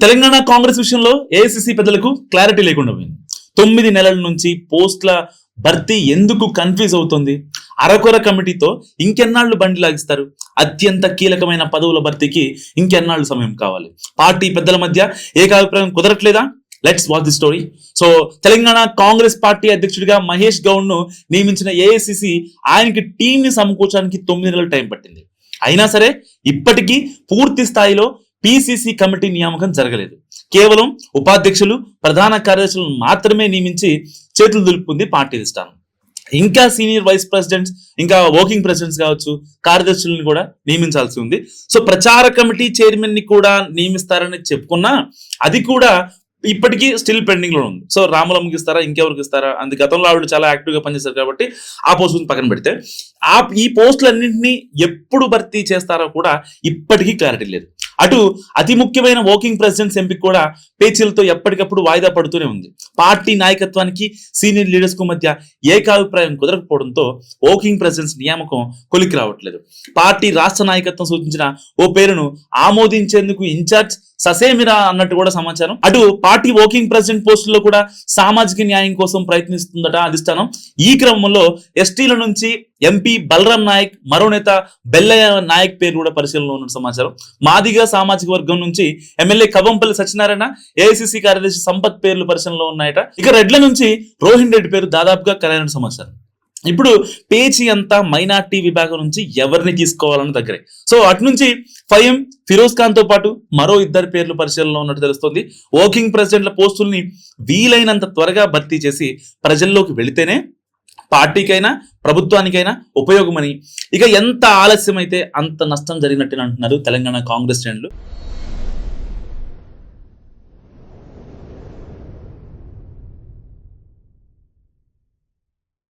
తెలంగాణ కాంగ్రెస్ విషయంలో ఏఐసిసి పెద్దలకు క్లారిటీ లేకుండా పోయింది. 9 నెలల నుంచి పోస్టుల భర్తీ ఎందుకు కన్ఫ్యూజ్ అవుతుంది? అరకొర కమిటీతో ఇంకెన్నాళ్ళు బండి లాగిస్తారు? అత్యంత కీలకమైన పదవుల భర్తీకి ఇంకెన్నాళ్ళు సమయం కావాలి? పార్టీ పెద్దల మధ్య ఏకాభిప్రాయం కుదరట్లేదా? Let's watch the story. So Telangana Congress party అధ్యక్షుడిగా మహేష్ గౌడ్ ను నియమించిన ఏఐసిసి ఆయనకి టీం ని సమకూర్చడానికి 9 నెలలు టైం పట్టింది. అయినా సరే ఇప్పటికీ పూర్తి స్థాయిలో పిసిసి కమిటీ నియామకం జరగలేదు. కేవలం ఉపాధ్యక్షులు, ప్రధాన కార్యదర్శులను మాత్రమే నియమించి చేతులు దులుపుకుంది పార్టీ అధిష్టానం. ఇంకా సీనియర్ వైస్ ప్రెసిడెంట్స్, ఇంకా వర్కింగ్ ప్రెసిడెంట్స్ కావచ్చు, కార్యదర్శులను కూడా నియమించాల్సి ఉంది. సో ప్రచార కమిటీ చైర్మన్ ని కూడా నియమిస్తారని చెప్పుకున్నా అది కూడా ఇప్పటికీ స్టిల్ పెండింగ్ లో ఉంది. సో రాములమ్మకి ఇస్తారా, ఇంకెవరికి ఇస్తారా? అందు గతంలో ఆవిడ చాలా యాక్టివ్ గా పనిచేస్తారు కాబట్టి ఆ పోస్టులను పక్కన పెడితే ఈ పోస్టులన్నింటినీ ఎప్పుడు భర్తీ చేస్తారో కూడా ఇప్పటికీ క్లారిటీ లేదు. అటు అతి ముఖ్యమైన వర్కింగ్ ప్రెసిడెంట్స్ ఎంపిక కూడా పేచీలతో ఎప్పటికప్పుడు వాయిదా పడుతూనే ఉంది. పార్టీ నాయకత్వానికి, సీనియర్ లీడర్స్ కు మధ్య ఏకాభిప్రాయం కుదరకపోవడంతో వర్కింగ్ ప్రెసిడెంట్స్ నియామకం కొలికి రావట్లేదు. పార్టీ రాష్ట్ర నాయకత్వం సూచించిన ఓ పేరును ఆమోదించేందుకు ఇన్ఛార్జ్ ససేమిరా అన్నట్టు కూడా సమాచారం. అటు పార్టీ వర్కింగ్ ప్రెసిడెంట్ పోస్టుల్లో కూడా సామాజిక న్యాయం కోసం ప్రయత్నిస్తుందట అధిష్టానం. ఈ క్రమంలో ఎస్టీల నుంచి ఎంపీ బలరాం నాయక్, మరో నేత బెల్లయ్య నాయక్ పేరు కూడా పరిశీలనలో ఉన్న సమాచారం. మాదిగా సామాజిక వర్గం నుంచి ఎమ్మెల్యే కవంపల్లి సత్యనారాయణ, ఏఐసిసి కార్యదర్శి సంపత్ పేర్లు పరిశీలనలో ఉన్నాయట. ఇక రెడ్ల నుంచి రోహిన్ రెడ్డి పేరు దాదాపుగా ఖరారైన సమాచారం. ఇప్పుడు పేచీ అంతా మైనార్టీ విభాగం నుంచి ఎవరిని తీసుకోవాలని దగ్గరే. సో అటు నుంచి ఫయం, ఫిరోజ్ ఖాన్ తో పాటు మరో 2 పేర్లు పరిశీలనలో ఉన్నట్టు తెలుస్తుంది. వర్కింగ్ ప్రెసిడెంట్ల పోస్టుల్ని వీలైనంత త్వరగా భర్తీ చేసి ప్రజల్లోకి వెళితేనే పార్టీకైనా ప్రభుత్వానికైనా ఉపయోగమని, ఇక ఎంత ఆలస్యం అయితే అంత నష్టం జరిగినట్టు అంటున్నారు తెలంగాణ కాంగ్రెస్ శ్రేణులు.